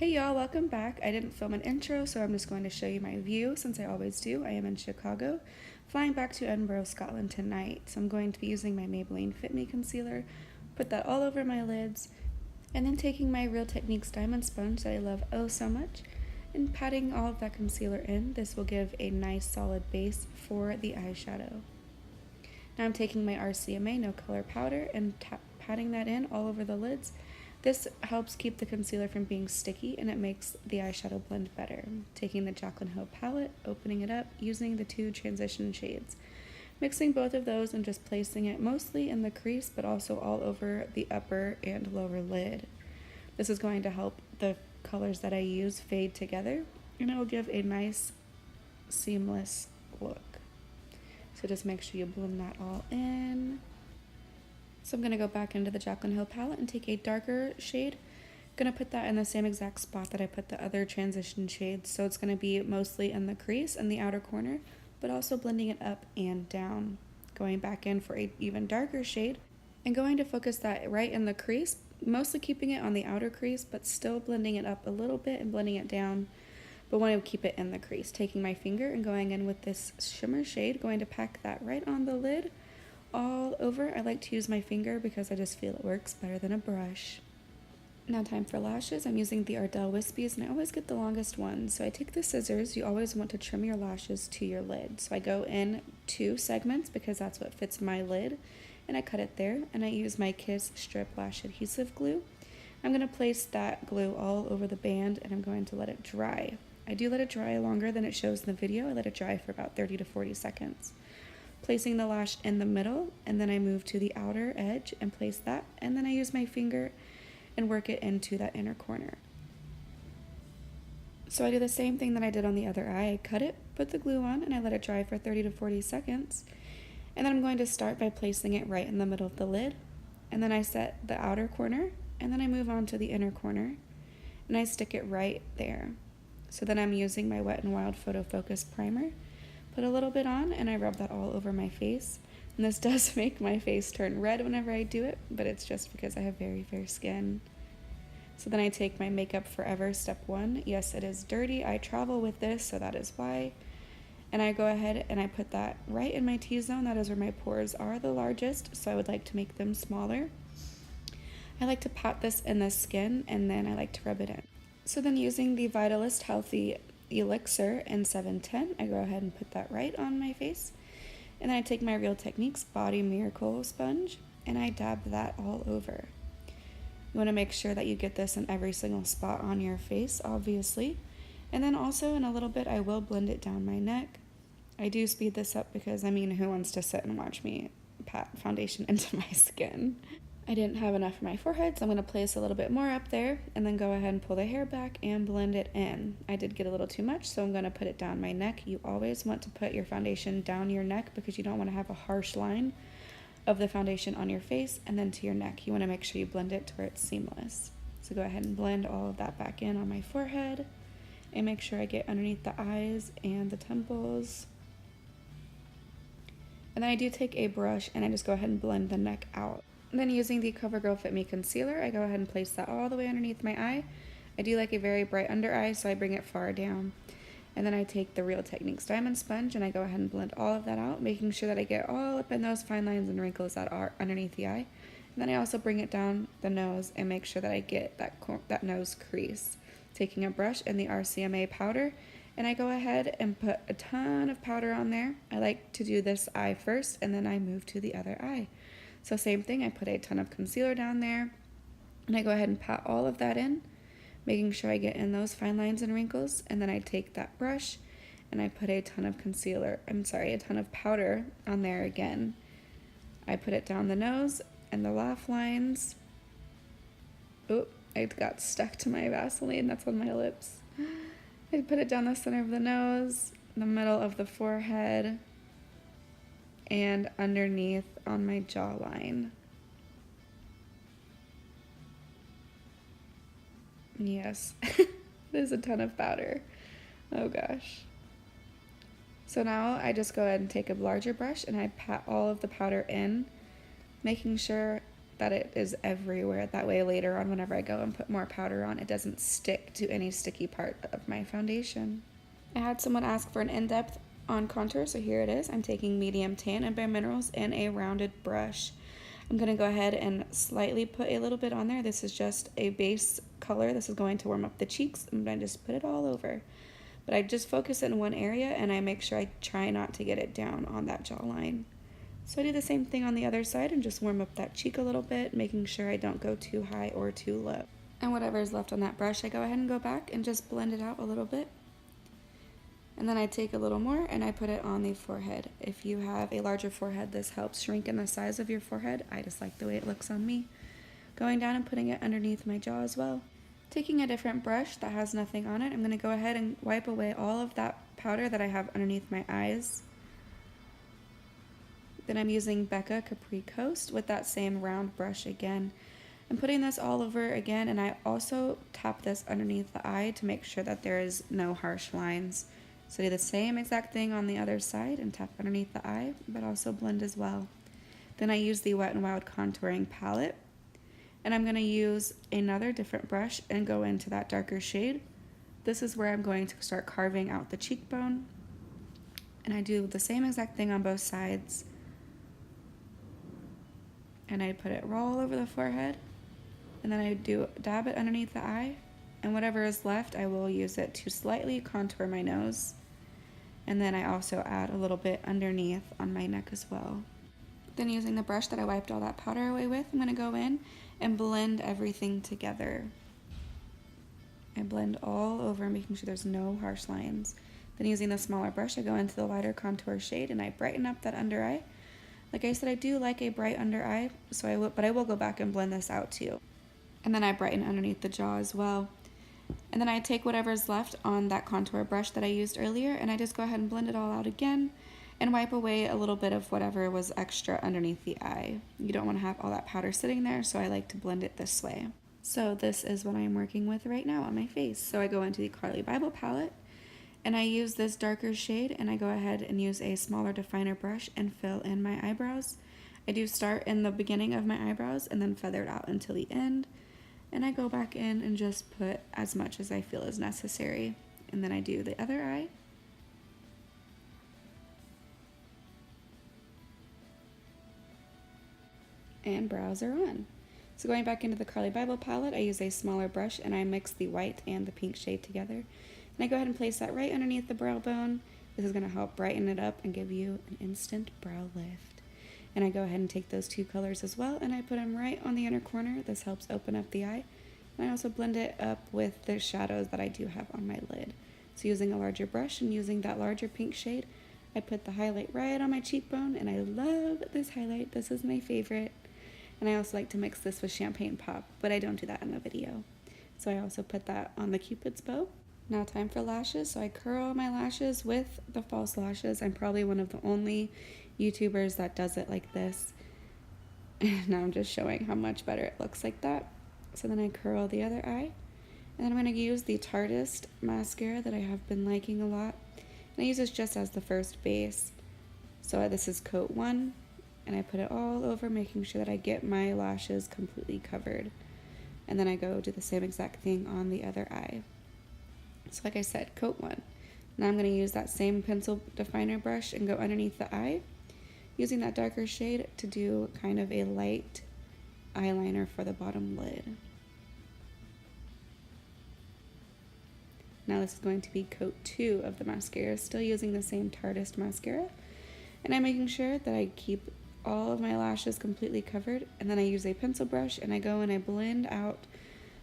Hey y'all, welcome back. I didn't film an intro, so I'm just going to show you my view since I always do. I am in Chicago, flying back to Edinburgh, Scotland tonight. So I'm going to be using my Maybelline Fit Me concealer, put that all over my lids, and then taking my Real Techniques diamond sponge that I love oh so much, and patting all of that concealer in. This will give a nice solid base for the eyeshadow. Now I'm taking my RCMA No Color Powder and patting that in all over the lids. This helps keep the concealer from being sticky and it makes the eyeshadow blend better. Taking the Jaclyn Hill palette, opening it up, using the two transition shades. Mixing both of those and just placing it mostly in the crease but also all over the upper and lower lid. This is going to help the colors that I use fade together and it will give a nice seamless look. So just make sure you blend that all in. So I'm going to go back into the Jaclyn Hill palette and take a darker shade. I'm going to put that in the same exact spot that I put the other transition shades. So it's going to be mostly in the crease and the outer corner, but also blending it up and down. Going back in for an even darker shade and going to focus that right in the crease, mostly keeping it on the outer crease, but still blending it up a little bit and blending it down, but want to keep it in the crease. Taking my finger and going in with this shimmer shade, going to pack that right on the lid. All over. I like to use my finger because I just feel it works better than a brush. Now time for lashes. I'm using the Ardell Wispies and I always get the longest ones. So I take the scissors. You always want to trim your lashes to your lid. So I go in 2 segments because that's what fits my lid and I cut it there and I use my Kiss Strip Lash Adhesive Glue. I'm going to place that glue all over the band and I'm going to let it dry. I do let it dry longer than it shows in the video. I let it dry for about 30 to 40 seconds. Placing the lash in the middle and then I move to the outer edge and place that and then I use my finger and work it into that inner corner. So I do the same thing that I did on the other eye. I cut it, put the glue on, and I let it dry for 30 to 40 seconds. And then I'm going to start by placing it right in the middle of the lid and then I set the outer corner and then I move on to the inner corner and I stick it right there. So then I'm using my Wet n Wild Photo Focus Primer. Put a little bit on and I rub that all over my face. And this does make my face turn red whenever I do it, but it's just because I have very fair skin. So then I take my Makeup Forever Step 1. Yes, it is dirty. I travel with this, so that is why. And I go ahead and I put that right in my T-zone. That is where my pores are the largest, so I would like to make them smaller. I like to pat this in the skin and then I like to rub it in. So then using the Vitalist Healthy Elixir in 710, I go ahead and put that right on my face. And then I take my Real Techniques Body Miracle sponge and I dab that all over. You want to make sure that you get this in every single spot on your face, obviously. And then also in a little bit, I will blend it down my neck. I do speed this up because, I mean, who wants to sit and watch me pat foundation into my skin? I didn't have enough for my forehead, so I'm going to place a little bit more up there and then go ahead and pull the hair back and blend it in. I did get a little too much, so I'm going to put it down my neck. You always want to put your foundation down your neck because you don't want to have a harsh line of the foundation on your face and then to your neck. You want to make sure you blend it to where it's seamless. So go ahead and blend all of that back in on my forehead and make sure I get underneath the eyes and the temples. And then I do take a brush and I just go ahead and blend the neck out. Then using the CoverGirl Fit Me concealer, I go ahead and place that all the way underneath my eye. I do like a very bright under eye, so I bring it far down. And then I take the Real Techniques diamond sponge and I go ahead and blend all of that out, making sure that I get all up in those fine lines and wrinkles that are underneath the eye. And then I also bring it down the nose and make sure that I get that nose crease. Taking a brush and the RCMA powder, and I go ahead and put a ton of powder on there. I like to do this eye first and then I move to the other eye. So same thing, I put a ton of concealer down there and I go ahead and pat all of that in, making sure I get in those fine lines and wrinkles. And then I take that brush and I put a ton of a ton of powder on there again. I put it down the nose and the laugh lines. Oh, it got stuck to my Vaseline, that's on my lips. I put it down the center of the nose, the middle of the forehead, and underneath on my jawline. Yes, there's a ton of powder. Oh gosh. So now I just go ahead and take a larger brush and I pat all of the powder in, making sure that it is everywhere. That way later on, whenever I go and put more powder on, it doesn't stick to any sticky part of my foundation. I had someone ask for an in-depth on contour, so here it is. I'm taking medium tan and Bare Minerals in a rounded brush. I'm going to go ahead and slightly put a little bit on there. This is just a base color. This is going to warm up the cheeks. I'm going to just put it all over. But I just focus it in one area, and I make sure I try not to get it down on that jawline. So I do the same thing on the other side and just warm up that cheek a little bit, making sure I don't go too high or too low. And whatever is left on that brush, I go ahead and go back and just blend it out a little bit. And then I take a little more and I put it on the forehead. If you have a larger forehead, this helps shrink in the size of your forehead. I just like the way it looks on me. Going down and putting it underneath my jaw as well. Taking a different brush that has nothing on it, I'm going to go ahead and wipe away all of that powder that I have underneath my eyes. Then I'm using Becca Capri Coast with that same round brush again. I'm putting this all over again, and I also tap this underneath the eye to make sure that there is no harsh lines. So do the same exact thing on the other side and tap underneath the eye, but also blend as well. Then I use the Wet n Wild contouring palette, and I'm going to use another different brush and go into that darker shade. This is where I'm going to start carving out the cheekbone, and I do the same exact thing on both sides. And I put it all over the forehead, and then I dab it underneath the eye, and whatever is left I will use it to slightly contour my nose, and then I also add a little bit underneath on my neck as well. Then using the brush that I wiped all that powder away with, I'm going to go in and blend everything together. I blend all over, making sure there's no harsh lines. Then using the smaller brush, I go into the lighter contour shade and I brighten up that under eye. Like I said, I do like a bright under eye, but I will go back and blend this out too. And then I brighten underneath the jaw as well. And then I take whatever's left on that contour brush that I used earlier, and I just go ahead and blend it all out again and wipe away a little bit of whatever was extra underneath the eye. You don't want to have all that powder sitting there, so I like to blend it this way. So this is what I'm working with right now on my face. So I go into the Carly Bible palette, and I use this darker shade, and I go ahead and use a smaller definer brush and fill in my eyebrows. I do start in the beginning of my eyebrows and then feather it out until the end. And I go back in and just put as much as I feel is necessary. And then I do the other eye. And brows are on. So going back into the Carly Bible palette, I use a smaller brush and I mix the white and the pink shade together. And I go ahead and place that right underneath the brow bone. This is going to help brighten it up and give you an instant brow lift. And I go ahead and take those two colors as well, and I put them right on the inner corner. This helps open up the eye. And I also blend it up with the shadows that I do have on my lid. So using a larger brush and using that larger pink shade, I put the highlight right on my cheekbone, and I love this highlight. This is my favorite. And I also like to mix this with Champagne Pop, but I don't do that in the video. So I also put that on the Cupid's bow. Now time for lashes. So I curl my lashes with the false lashes. I'm probably one of the only YouTubers that does it like this. Now I'm just showing how much better it looks like that. So then I curl the other eye. And then I'm going to use the Tarteist mascara that I have been liking a lot. And I use this just as the first base. So this is coat 1. And I put it all over, making sure that I get my lashes completely covered. And then I go do the same exact thing on the other eye. So like I said, coat 1. Now I'm going to use that same pencil definer brush and go underneath the eye, using that darker shade to do kind of a light eyeliner for the bottom lid. Now this is going to be coat 2 of the mascara, still using the same Tarteist mascara. And I'm making sure that I keep all of my lashes completely covered, and then I use a pencil brush and I go and I blend out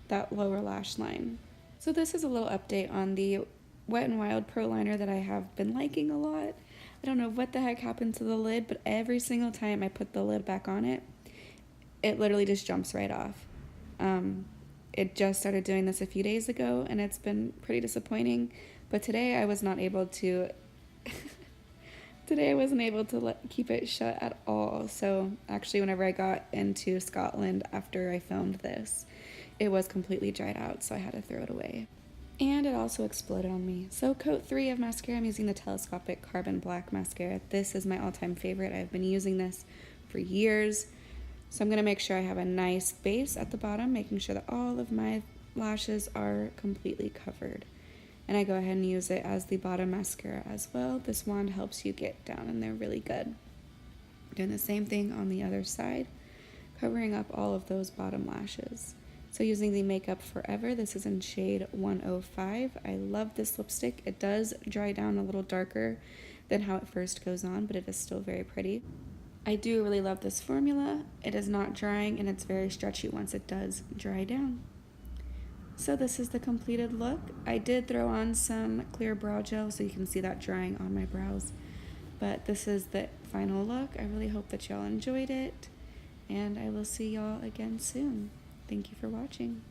that lower lash line. So this is a little update on the Wet n Wild Pro Liner that I have been liking a lot. I don't know what the heck happened to the lid, but every single time I put the lid back on it, it literally just jumps right off. It just started doing this a few days ago, and it's been pretty disappointing, but today I was not able to keep it shut at all. So actually whenever I got into Scotland after I filmed this, it was completely dried out, so I had to throw it away. And it also exploded on me. So coat 3 of mascara, I'm using the Telescopic Carbon Black Mascara. This is my all-time favorite. I've been using this for years. So I'm going to make sure I have a nice base at the bottom, making sure that all of my lashes are completely covered. And I go ahead and use it as the bottom mascara as well. This wand helps you get down and they're really good. Doing the same thing on the other side, covering up all of those bottom lashes. So using the Makeup Forever, this is in shade 105. I love this lipstick. It does dry down a little darker than how it first goes on, but it is still very pretty. I do really love this formula. It is not drying and it's very stretchy once it does dry down. So this is the completed look. I did throw on some clear brow gel so you can see that drying on my brows. But this is the final look. I really hope that y'all enjoyed it. And I will see y'all again soon. Thank you for watching.